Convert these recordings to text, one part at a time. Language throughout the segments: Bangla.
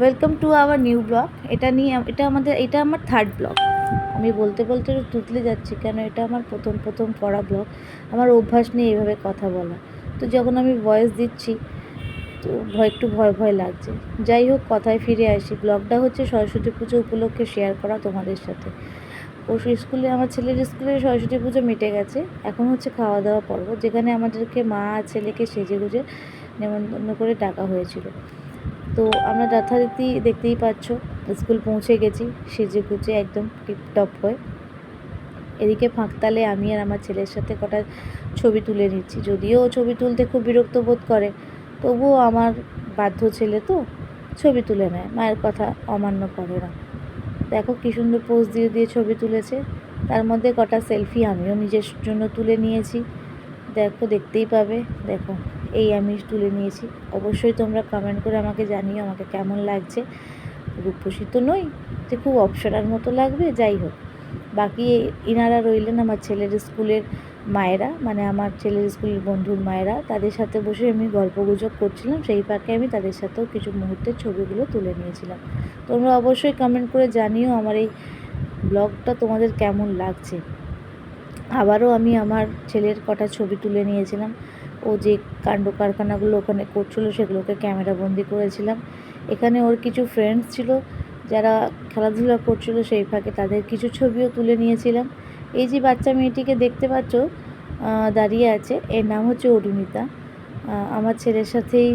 Welcome to our new blog. এটা আমার থার্ড ব্লগ। আমি বলতে বলতে তুতলে যাচ্ছি, কেন এটা আমার প্রথম পড়া ব্লগ। আমার অভ্যাস নেই এভাবে কথা বলা, তো যখন আমি ভয়েস দিচ্ছি তো একটু ভয় ভয় লাগছে। যাই হোক, কথায় ফিরে আসি। ব্লগটা হচ্ছে সরস্বতী পুজো উপলক্ষে শেয়ার করা তোমাদের সাথে। আমার ছেলের স্কুলে সরস্বতী পুজো মিটে গেছে, এখন হচ্ছে খাওয়া দাওয়া পর্ব, যেখানে আমাদেরকে মা আর ছেলেকে সেজে গুজে নেমন্তন্ন করে ডাকা হয়েছিল। তো আমরা যথারীতি দেখতেই পাচ্ছ স্কুল পৌঁছে গেছি সেজে গুজে একদম টিপটপ হয়ে। এদিকে ফাঁকতালে আমি আর আমার ছেলের সাথে কটা ছবি তুলে নিচ্ছি। যদিও ও ছবি তুলতে খুব বিরক্ত বোধ করে, তবুও আমার বাধ্য ছেলে তো ছবি তুলে নেয়, মায়ের কথা অমান্য করে না। দেখো কী সুন্দর পোজ দিয়ে দিয়ে ছবি তুলেছে, তার মধ্যে কটা সেলফি আমিও নিজের জন্য তুলে নিয়েছি। দেখতেই পাবে। দেখো এই আমি তুলে নিয়েছি। অবশ্যই তোমরা কমেন্ট করে আমাকে জানিও আমাকে কেমন লাগছে। রূপসী তো নই যে খুব অপসরার মতো লাগবে। যাই হোক, বাকি ইনারা রইলেন আমার ছেলের স্কুলের মায়েরা, মানে আমার ছেলের স্কুলের বন্ধুর মায়েরা। তাদের সাথে বসে আমি গল্পগুজব করছিলাম, সেই ফাঁকে আমি তাদের সাথেও কিছু মুহূর্তের ছবিগুলো তুলে নিয়েছিলাম। তোমরা অবশ্যই কমেন্ট করে জানিও আমার এই ব্লগটা তোমাদের কেমন লাগছে। আবারও আমি আমার ছেলের কটা ছবি তুলে নিয়েছিলাম। ও যে কাণ্ড কারখানাগুলো ওখানে করছিলো সেগুলোকে ক্যামেরাবন্দি করেছিলাম। এখানে ওর কিছু ফ্রেন্ডস ছিল যারা খেলাধুলা করছিল, সেই ফাঁকে তাদের কিছু ছবিও তুলে নিয়েছিলাম। এই যে বাচ্চা মেয়েটিকে দেখতে পাচ্ছ দাঁড়িয়ে আছে, এর নাম হচ্ছে অরুণিতা। আমার ছেলের সাথেই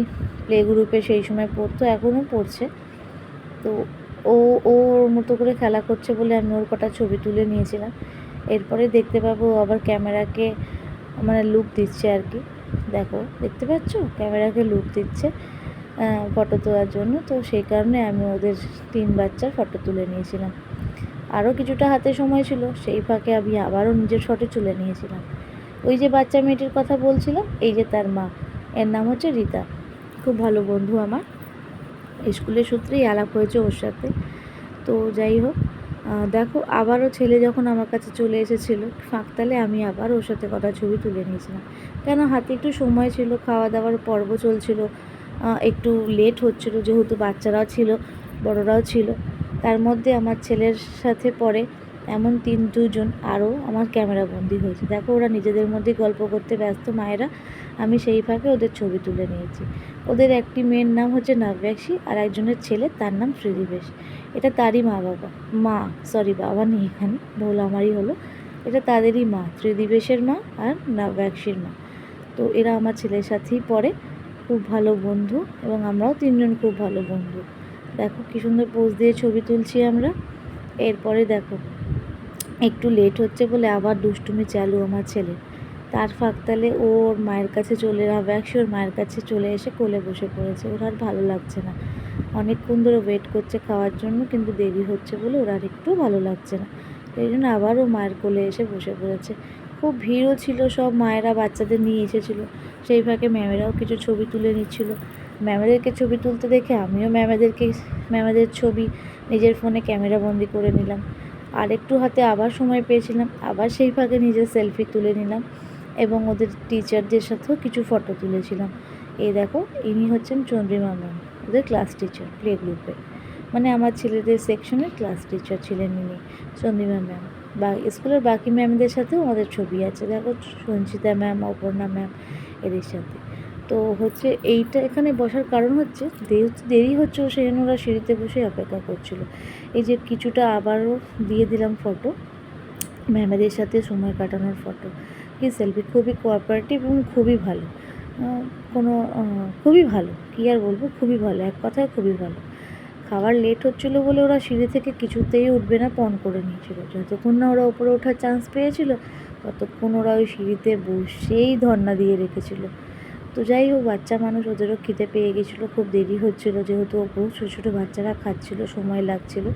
প্লে গ্রুপে সেই সময় পড়তো, এখনও পড়ছে। তো ওর মতো করে খেলা করছে বলে আমি ওর কটা ছবি তুলে নিয়েছিলাম। এরপরে দেখতে পাবো আবার ক্যামেরাকে মানে লুক দিচ্ছে আর কি। দেখো দেখতে পাচ্ছ ক্যামেরাকে লুক দিচ্ছে ফটো তোলার জন্য। তো সেই কারণে আমি ওদের 3 বাচ্চার ফটো তুলে নিয়েছিলাম। আরও কিছুটা হাতে সময় ছিল, সেই ফাঁকে আমি আবারও নিজের ফটো তুলে নিয়েছিলাম। ওই যে বাচ্চা মেয়েটির কথা বলছিলাম, এই যে তার মা, এর নাম হচ্ছে রীতা। খুব ভালো বন্ধু আমার, স্কুলের সূত্রেই আলাপ হয়েছে ওর সাথে। তো যাই হোক, দেখো আবারও ছেলে যখন আমার কাছে চলে এসেছিলো ফাঁকতালে, আমি আবার ওর সাথে কটা ছবি তুলে নিয়েছিলাম। কেন হাতে একটু সময় ছিল, খাওয়া দাওয়ার পর্ব চলছিল, একটু লেট হচ্ছিল, যেহেতু বাচ্চারাও ছিল বড়রাও ছিল। তার মধ্যে আমার ছেলের সাথে পরে এমন 2জন আরও আমার ক্যামেরা বন্দি হয়েছে। দেখো ওরা নিজেদের মধ্যে গল্প করতে ব্যস্ত মায়েরা, আমি সেই ফাঁকে ওদের ছবি তুলে নিয়েছি। ওদের একটি মেয়ের নাম হচ্ছে নাব্যাক্ষী, আর একজনের ছেলে তার নাম শ্রীদিবেশ। এটা তারই বাবা নেই এখানে, ভুল আমারই হলো। এটা তাদেরই মা, ত্রিদিবেশের মা আর নাব্যাক্ষীর মা। তো এরা আমার ছেলের সাথেই পড়ে, খুব ভালো বন্ধু, এবং আমরাও 3জন খুব ভালো বন্ধু। দেখো কী সুন্দর পোজ দিয়ে ছবি তুলছি আমরা। এরপরে দেখো একটু লেট হচ্ছে বলে আবার দুষ্টুমি চালু আমার ছেলে। তার ফাঁকতালে ওর মায়ের কাছে নাব্যাক্ষী ওর মায়ের কাছে চলে এসে কোলে বসে পড়েছে। ওর আর ভালো লাগছে না, অনেকক্ষণ ধরে ওয়েট করছে খাওয়ার জন্য, কিন্তু দেরি হচ্ছে বলে ওর আর একটু ভালো লাগছে না। সেই জন্য আবারও মায়ের কোলে এসে বসে পড়েছে। খুব ভিড়ও ছিল, সব মায়েরা বাচ্চাদের নিয়ে এসেছিলো। সেই ফাঁকে ম্যামেরাও কিছু ছবি তুলে নিচ্ছিল। ম্যামেদেরকে ছবি তুলতে দেখে আমিও ম্যামেদের ছবি নিজের ফোনে ক্যামেরা বন্দি করে নিলাম। আর একটু হাতে আবার সময় পেয়েছিলাম, আবার সেই ফাঁকে নিজের সেলফি তুলে নিলাম, এবং ওদের টিচারদের সাথেও কিছু ফটো তুলেছিলাম। এই দেখো ইনি হচ্ছেন চন্দ্রিমা ম্যাম, ওদের ক্লাস টিচার প্লে গ্রুপে, মানে আমার ছেলেদের সেকশনের ক্লাস টিচার ছিলেন ইনি, চন্দ্রিমা ম্যাম। বা স্কুলের বাকি ম্যামদের সাথেও আমাদের ছবি আছে, দেখো সঞ্চিতা ম্যাম, অপর্ণা ম্যাম, এদের সাথে। তো হচ্ছে এইটা এখানে বসার কারণ হচ্ছে দেরি হচ্ছে, সেই জন্য ওরা সিঁড়িতে বসে অপেক্ষা করছিল। এই যে কিছুটা আবারও দিয়ে দিলাম ফটো, ম্যামেদের সাথে সময় কাটানোর ফটো। কি সেলফি, খুবই কোঅপারেটিভ এবং খুবই ভালো, খুবই ভালো, কী আর বলবো, খুবই ভালো, এক কথায় খুবই ভালো। খাবার লেট হচ্ছিলো বলে ওরা সিঁড়ি থেকে কিছুতেই উঠবে না, পণ করে নিয়েছিল। যতক্ষণ না ওরা ওপরে ওঠার চান্স পেয়েছিল ততক্ষণ ওরা ওই সিঁড়িতে বসেই ধর্না দিয়ে রেখেছিল। তো যাই হোক, বাচ্চা মানুষ, ওদেরও খিদে পেয়ে গেছিলো, খুব দেরি হচ্ছিলো, যেহেতু বহু ছোটো ছোটো বাচ্চারা খাচ্ছিলো, সময় লাগছিলো।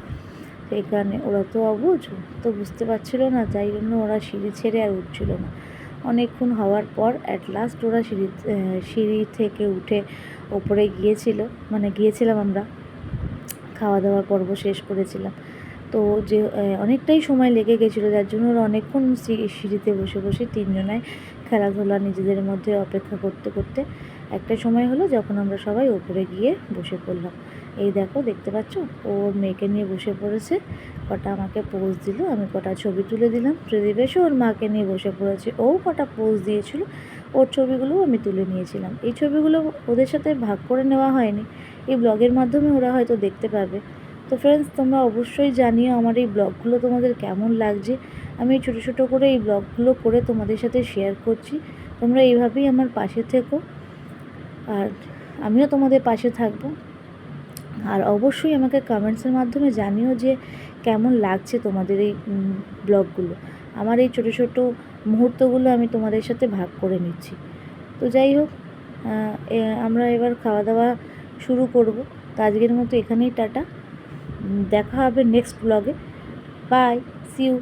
সেই কারণে ওরা তো অবুঝ, তো বুঝতে পারছিলো না, তাই জন্য ওরা সিঁড়ি ছেড়ে আর উঠছিল না। অনেকক্ষণ হওয়ার পর অ্যাট লাস্ট ওরা সিঁড়ি থেকে উঠে ওপরে গিয়েছিলাম আমরা, খাওয়া দাওয়ার পর্ব শেষ করেছিলাম। তো যে অনেকটাই সময় লেগে গেছিলো, যার জন্য ওরা অনেকক্ষণ সিঁড়িতে বসে বসে 3জনায় খেলাধুলা নিজেদের মধ্যে অপেক্ষা করতে করতে একটা সময় হলো যখন আমরা সবাই ওপরে গিয়ে বসে পড়লাম। এই দেখো, দেখতে পাচ্ছ, ওর মেয়েকে নিয়ে বসে পড়েছে, কটা আমাকে পোজ দিল, আমি কটা ছবি তুলে দিলাম। ত্রিদীপ এসে ওর মাকে নিয়ে বসে পড়েছে, ও কটা পোজ দিয়েছিল, ওর ছবিগুলোও আমি তুলে নিয়েছিলাম। এই ছবিগুলো ওদের সাথে ভাগ করে নেওয়া হয়নি, এই ব্লগের মাধ্যমে ওরা হয়তো দেখতে পাবে। তো ফ্রেন্ডস, তোমরা অবশ্যই জানিও আমার এই ব্লগগুলো তোমাদের কেমন লাগছে। আমি ছোটো ছোটো করে এই ব্লগগুলো করে তোমাদের সাথে শেয়ার করছি। তোমরা এইভাবেই আমার পাশে থেকো, আর আমিও তোমাদের পাশে থাকবো। আর অবশ্যই আমাকে কমেন্টসের মাধ্যমে জানিও যে কেমন লাগছে তোমাদের এই ব্লগগুলো। আমার এই ছোটো ছোটো মুহূর্তগুলো আমি তোমাদের সাথে ভাগ করে নিচ্ছি। তো যাই হোক, আমরা এবার খাওয়া দাওয়া শুরু করব। তো আজকের মতো এখানেই টাটা, দেখা হবে নেক্সট ব্লগে। Bye, see you.